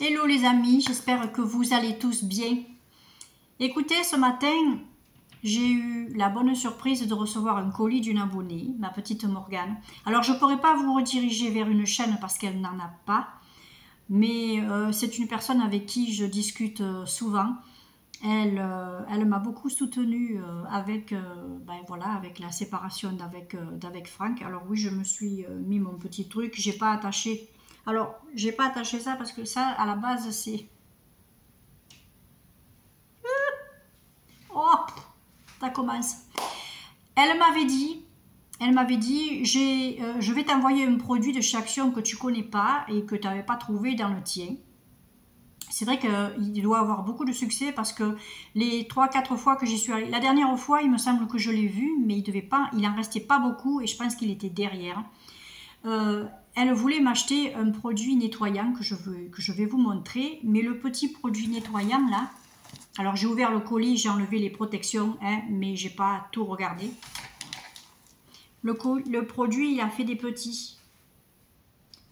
Hello les amis, j'espère que vous allez tous bien. Écoutez, ce matin, j'ai eu la bonne surprise de recevoir un colis d'une abonnée, ma petite Morgane. Alors je ne pourrais pas vous rediriger vers une chaîne parce qu'elle n'en a pas, mais c'est une personne avec qui je discute souvent. Elle m'a beaucoup soutenue avec la séparation d'avec Franck. Alors oui, je me suis mis mon petit truc, j'ai pas attaché. Alors, j'ai pas attaché ça parce que ça, à la base, c'est... Oh, ça commence. Elle m'avait dit, je vais t'envoyer un produit de chez Action que tu connais pas et que tu n'avais pas trouvé dans le tien. C'est vrai qu'il doit avoir beaucoup de succès parce que les 3-4 fois que j'y suis allée, la dernière fois, il me semble que je l'ai vu, mais il en restait pas beaucoup et je pense qu'il était derrière. Elle voulait m'acheter un produit nettoyant que je vais vous montrer, mais le petit produit nettoyant là, alors j'ai ouvert le colis, j'ai enlevé les protections, hein, mais j'ai pas tout regardé. Le produit, il a fait des petits.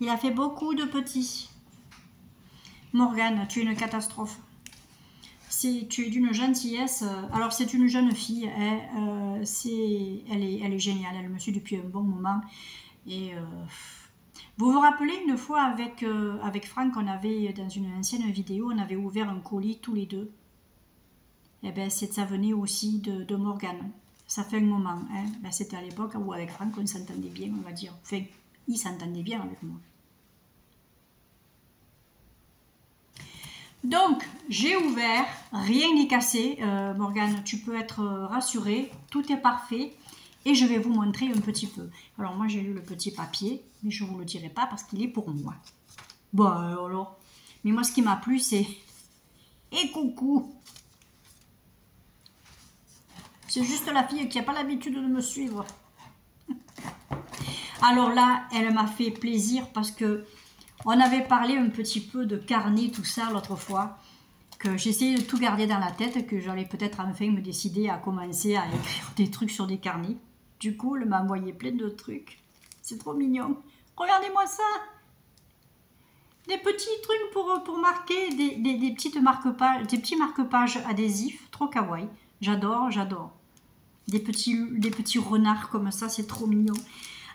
Il a fait beaucoup de petits. Morgane, tu es une catastrophe. Tu es d'une gentillesse. Alors c'est une jeune fille, hein, elle est géniale, elle me suit depuis un bon moment. Et vous vous rappelez une fois avec Franck, on avait dans une ancienne vidéo, on avait ouvert un colis tous les deux. Et bien ça venait aussi de Morgane. Ça fait un moment. Hein. Ben, c'était à l'époque où avec Franck on s'entendait bien, on va dire. Enfin, il s'entendait bien avec moi. Donc, j'ai ouvert, rien n'est cassé. Morgane, tu peux être rassurée, tout est parfait. Et je vais vous montrer un petit peu. Alors moi j'ai lu le petit papier, mais je ne vous le dirai pas parce qu'il est pour moi. Bon alors. Mais moi ce qui m'a plu c'est... Et coucou! C'est juste la fille qui n'a pas l'habitude de me suivre. Alors là, elle m'a fait plaisir parce que on avait parlé un petit peu de carnet, tout ça l'autre fois. Que j'essayais de tout garder dans la tête, que j'allais peut-être enfin me décider à commencer à écrire des trucs sur des carnets. Du coup, elle m'a envoyé plein de trucs. C'est trop mignon. Regardez-moi ça. Des petits trucs pour marquer, des petits marque-pages adhésifs. Trop kawaii. J'adore, j'adore. Des petits renards comme ça, c'est trop mignon.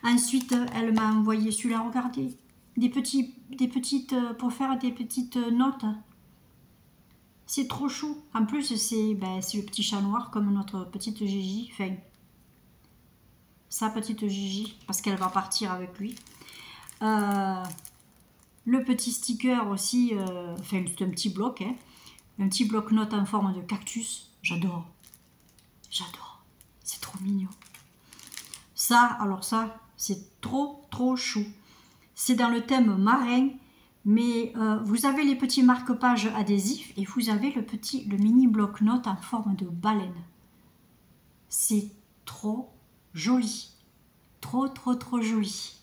Ensuite, elle m'a envoyé celui-là, regardez. Pour faire des petites notes. C'est trop chou. En plus, c'est le petit chat noir comme notre petite Gigi. Enfin, sa petite Gigi, parce qu'elle va partir avec lui. Le petit sticker aussi, enfin c'est un petit bloc, hein, un petit bloc-notes en forme de cactus. J'adore. J'adore. C'est trop mignon. Ça, alors ça, c'est trop chou. C'est dans le thème marin, mais vous avez les petits marque-pages adhésifs et vous avez le mini bloc-notes en forme de baleine. C'est trop joli. Trop joli.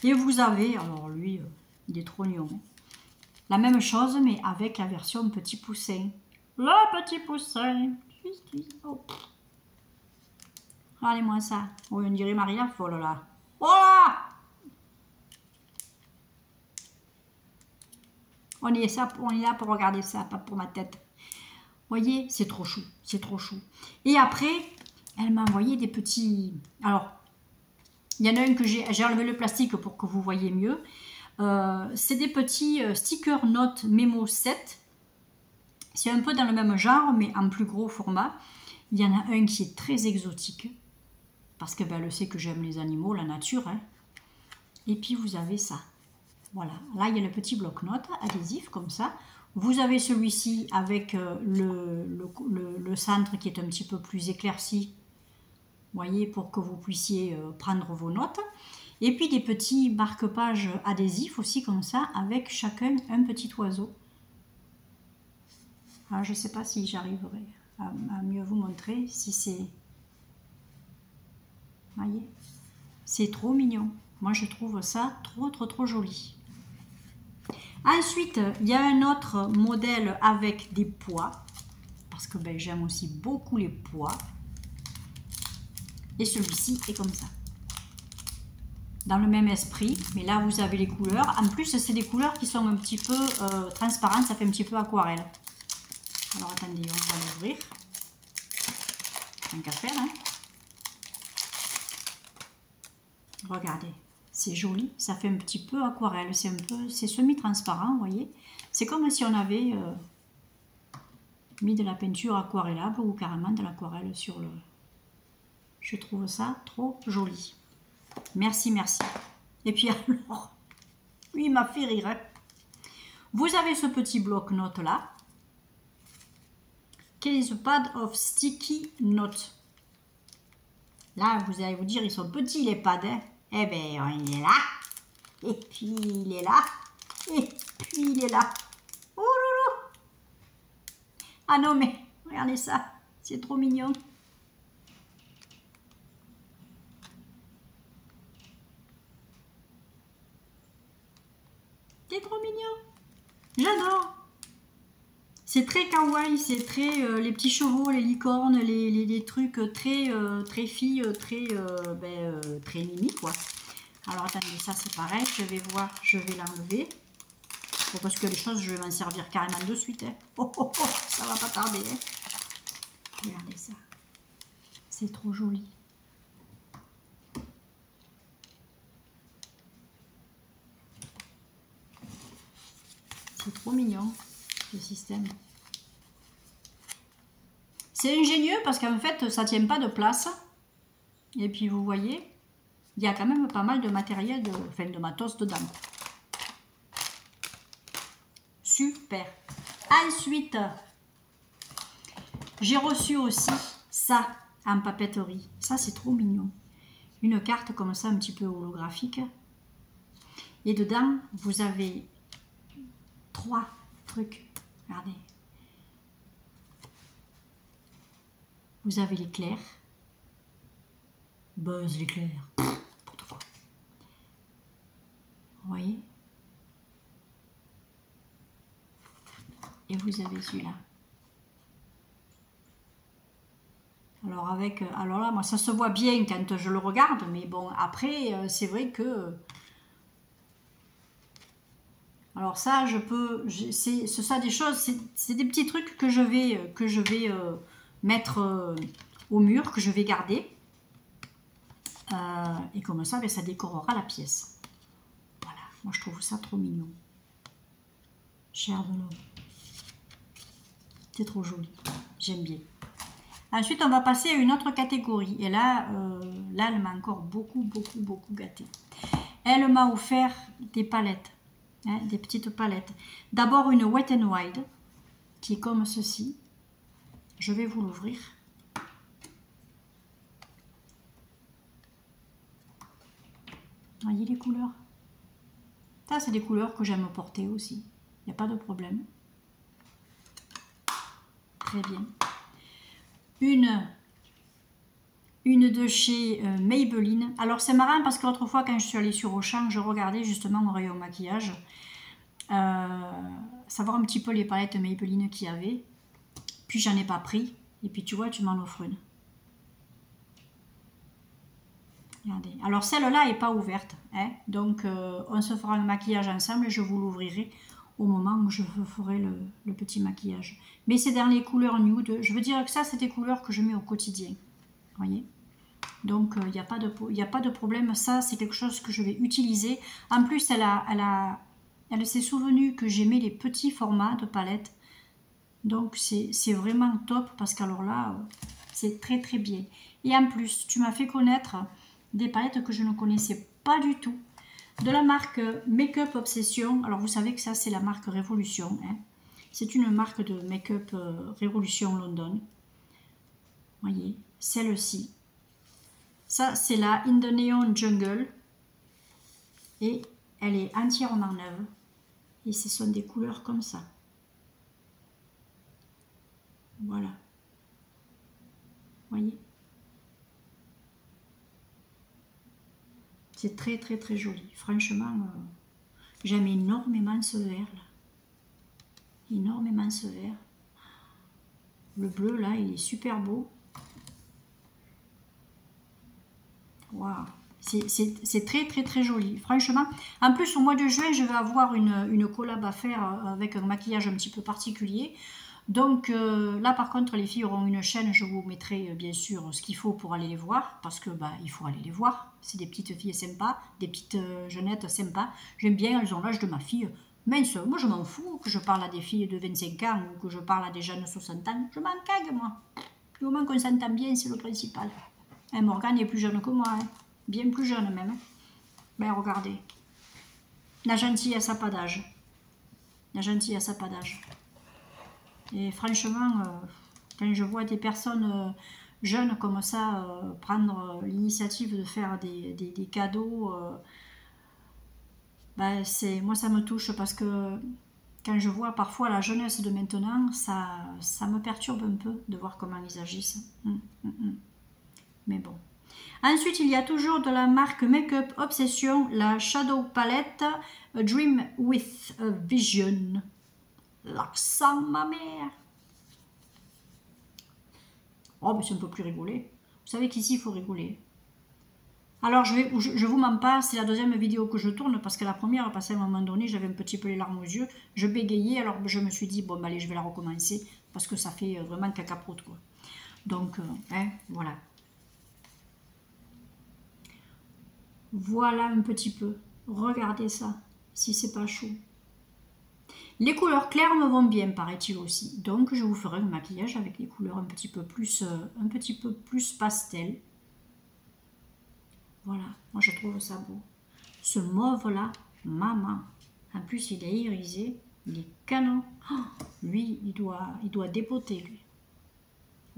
Et vous avez, alors lui, il est trop mignon. La même chose, mais avec la version petit poussin. Le petit poussin. Oh. Regardez-moi ça. Oh, on dirait Maria. Oh là là. Oh là! On est là pour regarder ça, pas pour ma tête. Voyez, c'est trop chou. C'est trop chou. Et après, elle m'a envoyé des petits... Alors, il y en a un que j'ai enlevé le plastique pour que vous voyez mieux. C'est des petits stickers notes Memo 7. C'est un peu dans le même genre, mais en plus gros format. Il y en a un qui est très exotique. Parce que elle sait que j'aime les animaux, la nature. Hein. Et puis vous avez ça. Voilà. Là, il y a le petit bloc-notes adhésif, comme ça. Vous avez celui-ci avec le centre qui est un petit peu plus éclairci. Vous voyez, pour que vous puissiez prendre vos notes. Et puis des petits marque-pages adhésifs aussi comme ça, avec chacun un petit oiseau. Alors, je ne sais pas si j'arriverai à mieux vous montrer, si c'est... Voyez, c'est trop mignon. Moi, je trouve ça trop joli. Ensuite, il y a un autre modèle avec des pois, parce que j'aime aussi beaucoup les pois. Et celui-ci est comme ça. dans le même esprit, mais là vous avez les couleurs. En plus, c'est des couleurs qui sont un petit peu transparentes, ça fait un petit peu aquarelle. Alors attendez, on va l'ouvrir. Tant qu'à faire, hein. Regardez, c'est joli, ça fait un petit peu aquarelle, c'est semi-transparent, vous voyez. C'est comme si on avait mis de la peinture aquarellable ou carrément de l'aquarelle sur le... Je trouve ça trop joli. Merci, merci. Et puis alors, oui, il m'a fait rire. Hein. Vous avez ce petit bloc-notes là. Quel is the pad of sticky notes? Là, vous allez vous dire, ils sont petits les pads. Hein. Eh bien, il est là. Et puis, il est là. Et puis, il est là. Oh loulou. Ah non, mais regardez ça. C'est trop mignon. C'est trop mignon. J'adore. C'est très kawaii, c'est très les petits chevaux, les licornes, les trucs très très filles, très mimi quoi. Alors attendez, ça c'est pareil, je vais voir, je vais l'enlever. Bon, parce que les choses, je vais m'en servir carrément de suite. Hein. Oh, oh, oh, ça va pas tarder. Hein. Regardez ça. C'est trop joli. C'est trop mignon, ce système. C'est ingénieux parce qu'en fait, ça ne tient pas de place. Et puis, vous voyez, il y a quand même pas mal de matériel, de matos dedans. Super. Ensuite, j'ai reçu aussi ça en papeterie. Ça, c'est trop mignon. Une carte comme ça, un petit peu holographique. Et dedans, vous avez 3 trucs. Regardez. Vous avez l'éclair. Buzz l'éclair. N'importe quoi. Vous voyez? Et vous avez celui-là. Alors là, moi, ça se voit bien quand je le regarde, mais bon, après, c'est vrai que... Alors ça, je peux... Ce sont des choses, c'est des petits trucs que je vais mettre au mur, que je vais garder. Et comme ça, ben, ça décorera la pièce. Voilà, moi je trouve ça trop mignon. Cher de l'homme. C'est trop joli, j'aime bien. Ensuite, on va passer à une autre catégorie. Et là, elle m'a encore beaucoup gâté. Elle m'a offert des palettes, hein, des petites palettes. D'abord une Wet n Wild, qui est comme ceci. Je vais vous l'ouvrir. Voyez les couleurs. Ça, c'est des couleurs que j'aime porter aussi. Il n'y a pas de problème. Très bien. Une de chez Maybelline. Alors c'est marrant parce que l'autre fois quand je suis allée sur Auchan, je regardais justement au rayon maquillage, savoir un petit peu les palettes Maybelline qu'il y avait. Puis j'en ai pas pris. Et puis tu vois, tu m'en offres une. Regardez. Alors celle-là n'est pas ouverte. Hein, donc on se fera le maquillage ensemble et je vous l'ouvrirai au moment où je ferai le petit maquillage. Mais c'est dans les couleurs nude. Je veux dire que ça, c'est des couleurs que je mets au quotidien. Vous voyez? Donc, il n'y a pas de problème. Ça, c'est quelque chose que je vais utiliser. En plus, elle s'est souvenue que j'aimais les petits formats de palettes. Donc, c'est vraiment top parce qu'alors là, c'est très très bien. Et en plus, tu m'as fait connaître des palettes que je ne connaissais pas du tout. De la marque Make-up Obsession. Alors, vous savez que ça, c'est la marque Révolution. Hein. C'est une marque de Make-up Révolution London. Vous voyez, celle-ci. Ça, c'est la In the Neon Jungle. Et elle est entièrement neuve. Et ce sont des couleurs comme ça. Voilà. Vous voyez? C'est très très très joli. Franchement, j'aime énormément ce vert là. Énormément ce vert. Le bleu là, il est super beau. Waouh. C'est très joli. Franchement, en plus au mois de juin, je vais avoir une collab à faire avec un maquillage un petit peu particulier. Donc là par contre les filles auront une chaîne, je vous mettrai bien sûr ce qu'il faut pour aller les voir, parce que bah, il faut aller les voir, c'est des petites filles sympas, des petites jeunettes sympas, j'aime bien, elles ont l'âge de ma fille, mince, moi je m'en fous que je parle à des filles de 25 ans ou que je parle à des jeunes de 60 ans, je m'en cague moi, du moment qu'on s'entend bien c'est le principal. Hein, Morgane est plus jeune que moi, hein. Bien plus jeune même, hein. Ben regardez, la gentille à sa pas d'âge, la gentille à sa pas d'âge. Et franchement, quand je vois des personnes jeunes comme ça prendre l'initiative de faire des cadeaux, ben moi ça me touche parce que quand je vois parfois la jeunesse de maintenant, ça me perturbe un peu de voir comment ils agissent. Mais bon. Ensuite, il y a toujours de la marque Make-up Obsession, la Shadow Palette Dream with a Vision. L'accent, ma mère. Oh, mais c'est un peu plus rigolé. Vous savez qu'ici, il faut rigoler. Alors, je vous mens pas, c'est la deuxième vidéo que je tourne, parce que la première, parce qu'à un moment donné, j'avais un petit peu les larmes aux yeux, je bégayais, alors je me suis dit, bon, bah, allez, je vais la recommencer, parce que ça fait vraiment cacaproute, quoi. Donc, voilà. Voilà un petit peu. Regardez ça, si c'est pas chaud. Les couleurs claires me vont bien, paraît-il aussi. Donc, je vous ferai un maquillage avec les couleurs un petit peu plus pastel. Voilà, moi je trouve ça beau. Ce mauve-là, maman. En plus, il est irisé, il est canon. Oh, lui, il doit dépoter, lui.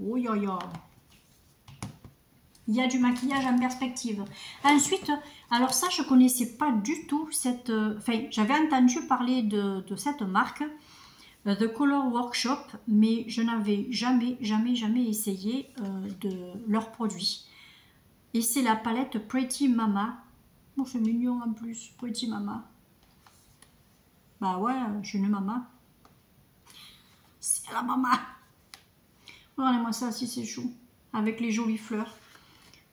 Oh, yo, yo. Il y a du maquillage en perspective. Ensuite, alors ça, je ne connaissais pas du tout cette... Enfin, j'avais entendu parler de cette marque, The Color Workshop, mais je n'avais jamais essayé de leurs produits. Et c'est la palette Pretty Mama. Oh, c'est mignon en plus, Pretty Mama. Bah ouais, je suis une maman. C'est la maman. Regardez-moi ça, si c'est chou. Avec les jolies fleurs.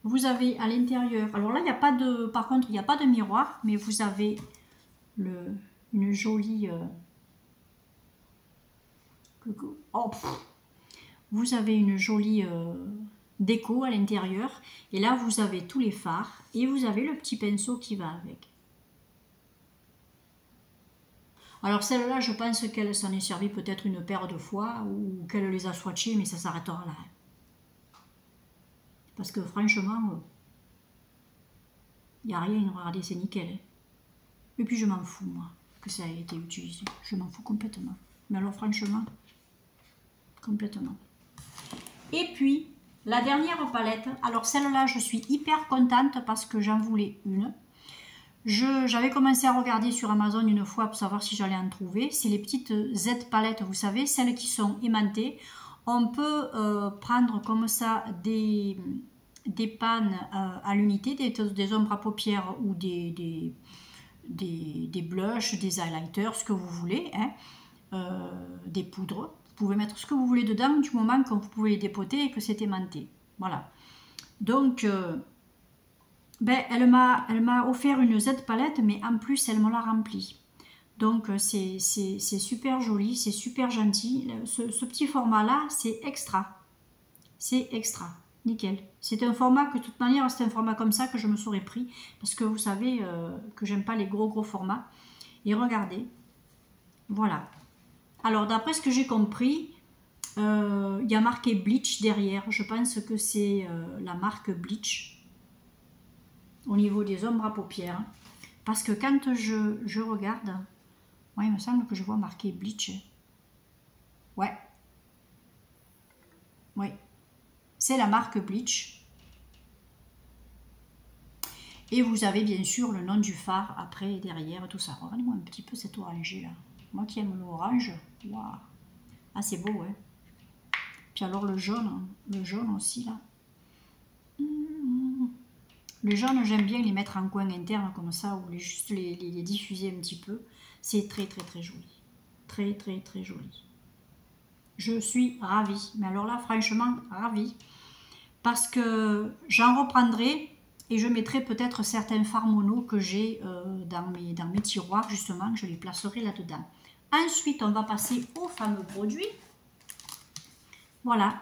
Vous avez à l'intérieur, alors là il n'y a pas de, par contre il n'y a pas de miroir, mais vous avez une jolie, vous avez une jolie déco à l'intérieur, et là vous avez tous les fards, et vous avez le petit pinceau qui va avec. Alors celle-là je pense qu'elle s'en est servie peut-être une paire de fois, ou qu'elle les a swatchées, mais ça s'arrêtera là. Parce que franchement, il n'y a rien, regardez, c'est nickel. Et puis je m'en fous, moi, que ça ait été utilisé. Je m'en fous complètement. Mais alors franchement, complètement. Et puis, la dernière palette, alors celle-là, je suis hyper contente parce que j'en voulais une. J'avais commencé à regarder sur Amazon une fois pour savoir si j'allais en trouver. C'est les petites Z palettes, vous savez, celles qui sont aimantées. On peut prendre comme ça des pannes à l'unité, des ombres à paupières ou des blushs, des highlighters, ce que vous voulez, hein, des poudres. Vous pouvez mettre ce que vous voulez dedans du moment que vous pouvez les dépoter et que c'est aimanté. Voilà. Donc, elle m'a offert une Z palette, mais en plus, elle me l'a remplie. Donc, c'est super joli, c'est super gentil. Ce petit format-là, c'est extra. C'est extra. Nickel. C'est un format que de toute manière, c'est un format comme ça que je me serais pris. Parce que vous savez que j'aime pas les gros formats. Et regardez. Voilà. Alors, d'après ce que j'ai compris, il y a marqué Bleach derrière. Je pense que c'est la marque Bleach. Au niveau des ombres à paupières. Parce que quand je regarde... Ouais, il me semble que je vois marqué Bleach. Ouais. Oui. C'est la marque Bleach. Et vous avez bien sûr le nom du phare après et derrière, tout ça. Regardez-moi un petit peu cet orangé là. Moi qui aime l'orange. Waouh. Ah, c'est beau, ouais. Puis alors le jaune aussi là. Le jaune, j'aime bien les mettre en coin interne comme ça, ou juste les diffuser un petit peu. C'est très joli. Très joli. Je suis ravie. Mais alors là, franchement, ravie. Parce que j'en reprendrai. Et je mettrai peut-être certains fards mono que j'ai dans mes tiroirs, justement, je les placerai là-dedans. Ensuite, on va passer au fameux produit. Voilà.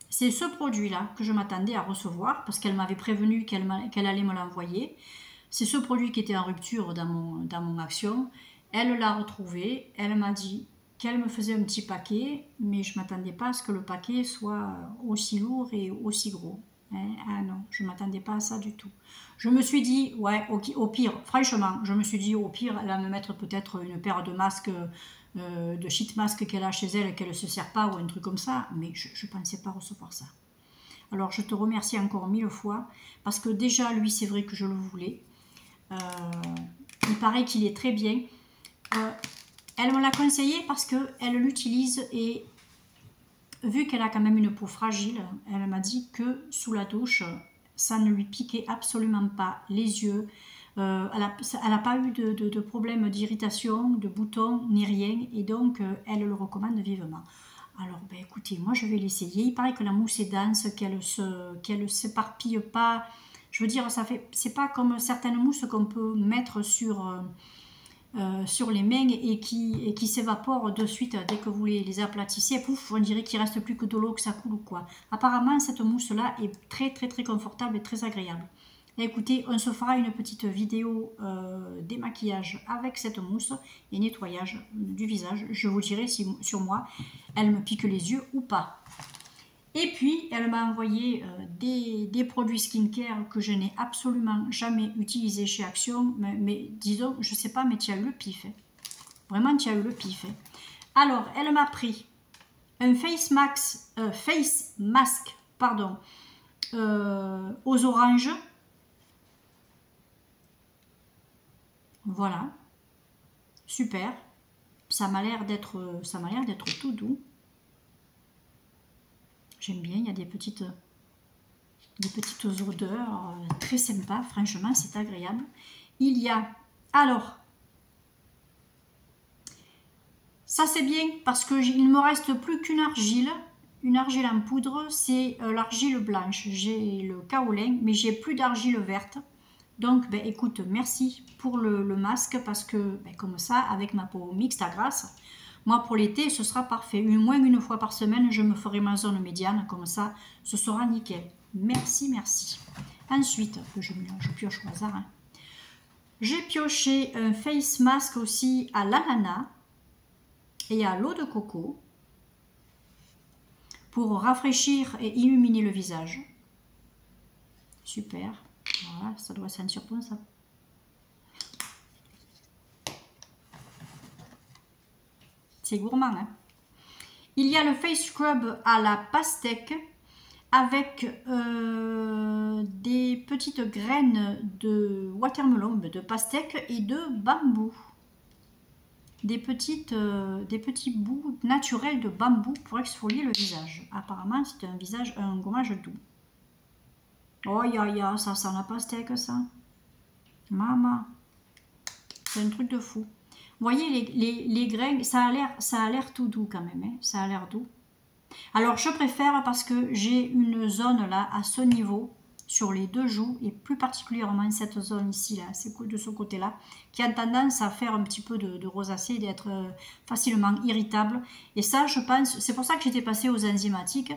C'est ce produit-là que je m'attendais à recevoir parce qu'elle m'avait prévenu qu'elle allait me l'envoyer. C'est ce produit qui était en rupture dans mon action. Elle l'a retrouvé. Elle m'a dit qu'elle me faisait un petit paquet, mais je ne m'attendais pas à ce que le paquet soit aussi lourd et aussi gros. Ah non, je ne m'attendais pas à ça du tout. Je me suis dit, ouais, au pire, franchement, je me suis dit, au pire, elle va me mettre peut-être une paire de masques, de sheet masques qu'elle a chez elle et qu'elle ne se sert pas ou un truc comme ça, mais je ne pensais pas recevoir ça. Alors, je te remercie encore 1000 fois, parce que déjà, lui, c'est vrai que je le voulais. Il paraît qu'il est très bien. Elle me l'a conseillé parce qu'elle l'utilise et vu qu'elle a quand même une peau fragile, elle m'a dit que sous la douche, ça ne lui piquait absolument pas les yeux. Elle n'a pas eu de problème d'irritation, de boutons, ni rien. Et donc, elle le recommande vivement. Alors, ben, écoutez, moi, je vais l'essayer. Il paraît que la mousse est dense, qu'elle ne s'éparpille pas. Je veux dire, c'est pas comme certaines mousses qu'on peut mettre sur les mains et qui s'évaporent de suite dès que vous les aplatissez. Pouf, on dirait qu'il reste plus que de l'eau, que ça coule ou quoi. Apparemment, cette mousse-là est très, très, très confortable et très agréable. Et écoutez, on se fera une petite vidéo démaquillage avec cette mousse et nettoyage du visage. Je vous dirai si sur moi, elle me pique les yeux ou pas. Et puis, elle m'a envoyé des produits skincare que je n'ai absolument jamais utilisés chez Action. Mais disons, je ne sais pas, mais tu as eu le pif. Hein. Vraiment, tu as eu le pif. Hein. Alors, elle m'a pris un face mask pardon, aux oranges. Voilà. Super. Ça m'a l'air d'être tout doux. J'aime bien, il y a des petites odeurs très sympas, franchement, c'est agréable. Il y a, alors, ça c'est bien parce qu'il ne me reste plus qu'une argile en poudre, c'est l'argile blanche. J'ai le kaolin, mais j'ai plus d'argile verte. Donc, ben, écoute, merci pour le masque parce que, ben, comme ça, avec ma peau mixte à grasse, moi, pour l'été, ce sera parfait. Au moins une fois par semaine, je me ferai ma zone médiane. Comme ça, ce sera nickel. Merci, merci. Ensuite, je pioche au hasard. Hein. J'ai pioché un face mask aussi à l'ananas et à l'eau de coco pour rafraîchir et illuminer le visage. Super. Voilà, ça doit sentir bon ça. C'est gourmand. Hein. Il y a le face scrub à la pastèque avec des petites graines de watermelon, de pastèque et de bambou. Des petits bouts naturels de bambou pour exfolier le visage. Apparemment, c'est un gommage doux. Oh, ça sent la pastèque, ça. Maman. C'est un truc de fou. Vous voyez, les grains, ça a l'air tout doux quand même. Hein, ça a l'air doux. Alors, je préfère parce que j'ai une zone là, à ce niveau, sur les deux joues, et plus particulièrement cette zone ici, là, de ce côté-là, qui a tendance à faire un petit peu de rosacée et d'être facilement irritable. Et ça, je pense, c'est pour ça que j'étais passée aux enzymatiques.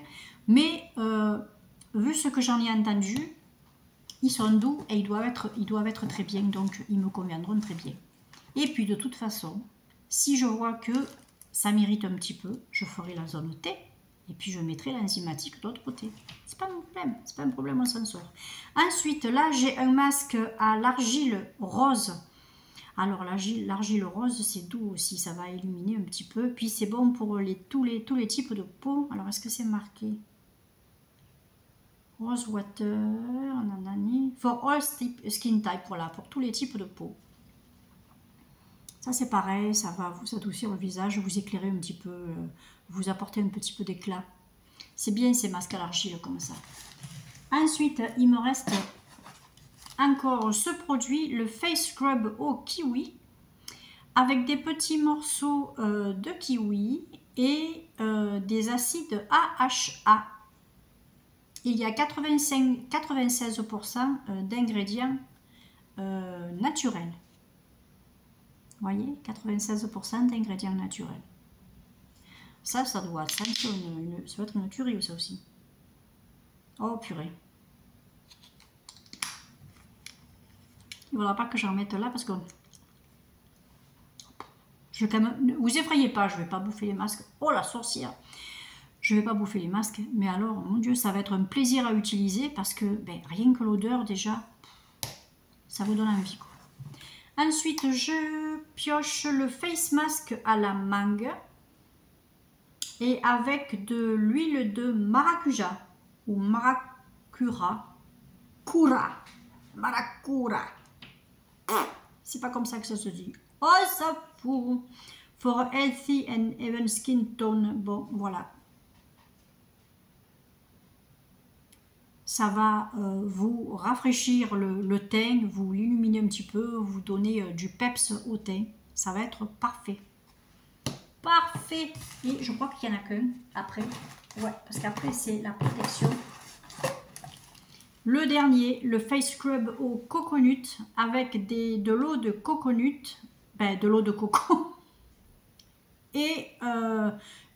Mais, vu ce que j'en ai entendu, ils sont doux et ils doivent être très bien, donc ils me conviendront très bien. Et puis, de toute façon, si je vois que ça m'irrite un petit peu, je ferai la zone T. Et puis, je mettrai l'enzymatique de l'autre côté. C'est pas un problème. C'est pas un problème, on s'en sort. Ensuite, là, j'ai un masque à l'argile rose. Alors, l'argile rose, c'est doux aussi. Ça va illuminer un petit peu. Puis, c'est bon pour tous les types de peau. Alors, est-ce que c'est marqué? Rose water, nanani. For all skin type. Voilà, pour tous les types de peau. Ça, c'est pareil. Ça va vous adoucir le visage, vous éclairer un petit peu... vous apporter un petit peu d'éclat. C'est bien ces masques à l'argile comme ça. Ensuite, il me reste encore ce produit, le Face Scrub au kiwi, avec des petits morceaux de kiwi et des acides AHA. il y a 96% d'ingrédients naturels. Vous voyez, 96% d'ingrédients naturels. Ça doit sentir ça doit être une tuerie, ça aussi. Oh purée. Il ne faudra pas que j'en mette là parce que je vais quand même, vous effrayez pas, je ne vais pas bouffer les masques. Oh la sorcière. Je ne vais pas bouffer les masques, mais alors, mon Dieu, ça va être un plaisir à utiliser parce que ben, rien que l'odeur déjà, ça vous donne envie, quoi. Ensuite, je pioche le face mask à la mangue et avec de l'huile de maracuja ou maracura. Maracura. C'est pas comme ça que ça se dit. Oh, ça fout. For a healthy and even skin tone. Bon, voilà. Ça va vous rafraîchir le teint, vous l'illuminer un petit peu, vous donner du peps au teint. Ça va être parfait. Parfait. Et je crois qu'il n'y en a qu'un après. Ouais, parce qu'après c'est la protection. Le dernier, le face scrub au coconut avec de l'eau de coconut, ben, de l'eau de coco et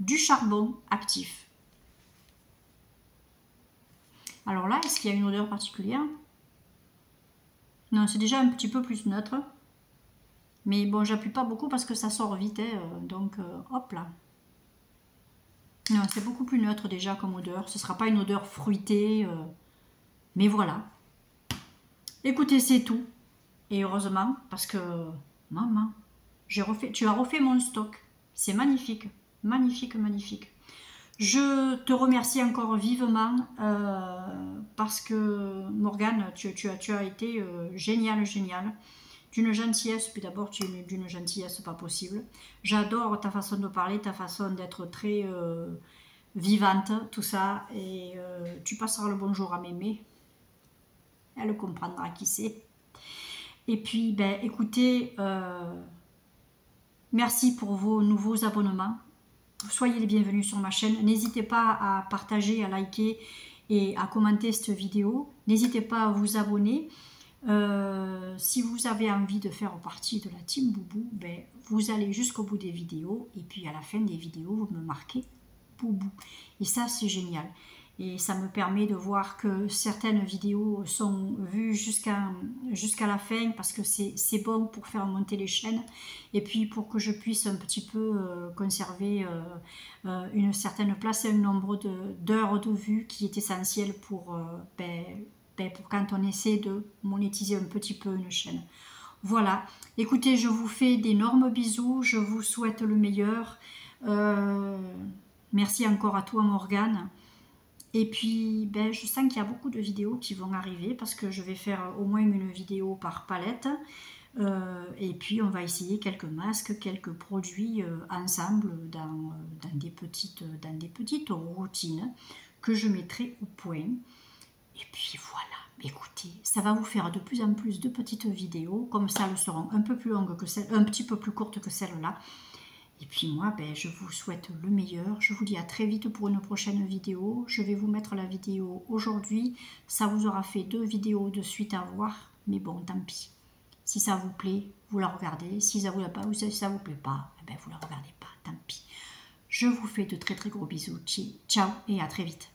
du charbon actif. Alors là, est-ce qu'il y a une odeur particulière? Non, c'est déjà un petit peu plus neutre. Mais bon, j'appuie pas beaucoup parce que ça sort vite. Hein, donc, hop là. Non, c'est beaucoup plus neutre déjà comme odeur. Ce ne sera pas une odeur fruitée. Mais voilà. Écoutez, c'est tout. Et heureusement, parce que, maman, tu as refait mon stock. C'est magnifique. Magnifique, magnifique. Je te remercie encore vivement parce que Morgane, tu as été géniale, d'une gentillesse, puis d'abord tu es d'une gentillesse pas possible. J'adore ta façon de parler, ta façon d'être très vivante, tout ça, et tu passeras le bonjour à Mémé, elle comprendra qui c'est. Et puis, ben, écoutez, merci pour vos nouveaux abonnements. Soyez les bienvenus sur ma chaîne. N'hésitez pas à partager, à liker et à commenter cette vidéo. N'hésitez pas à vous abonner. Si vous avez envie de faire partie de la team Boubou, ben, vous allez jusqu'au bout des vidéos et puis à la fin des vidéos, vous me marquez Boubou. Et ça, c'est génial. Et ça me permet de voir que certaines vidéos sont vues jusqu'à la fin parce que c'est bon pour faire monter les chaînes et puis pour que je puisse un petit peu conserver une certaine place et un nombre d'heures de vue qui est essentiel pour, pour quand on essaie de monétiser un petit peu une chaîne. Voilà, écoutez, je vous fais d'énormes bisous, je vous souhaite le meilleur. Merci encore à toi Morgane. Et puis, ben, je sens qu'il y a beaucoup de vidéos qui vont arriver parce que je vais faire au moins une vidéo par palette. Et puis, on va essayer quelques masques, quelques produits ensemble dans des petites routines que je mettrai au point. Et puis, voilà. Écoutez, ça va vous faire de plus en plus de petites vidéos. Comme ça, elles seront un peu plus longues que celles, un petit peu plus courtes que celles-là. Et puis moi, ben, je vous souhaite le meilleur. Je vous dis à très vite pour une prochaine vidéo. Je vais vous mettre la vidéo aujourd'hui. Ça vous aura fait 2 vidéos de suite à voir. Mais bon, tant pis. Si ça vous plaît, vous la regardez. Si ça vous plaît pas, ou si ça vous plaît pas, ben, vous la regardez pas. Tant pis. Je vous fais de très très gros bisous. Ciao et à très vite.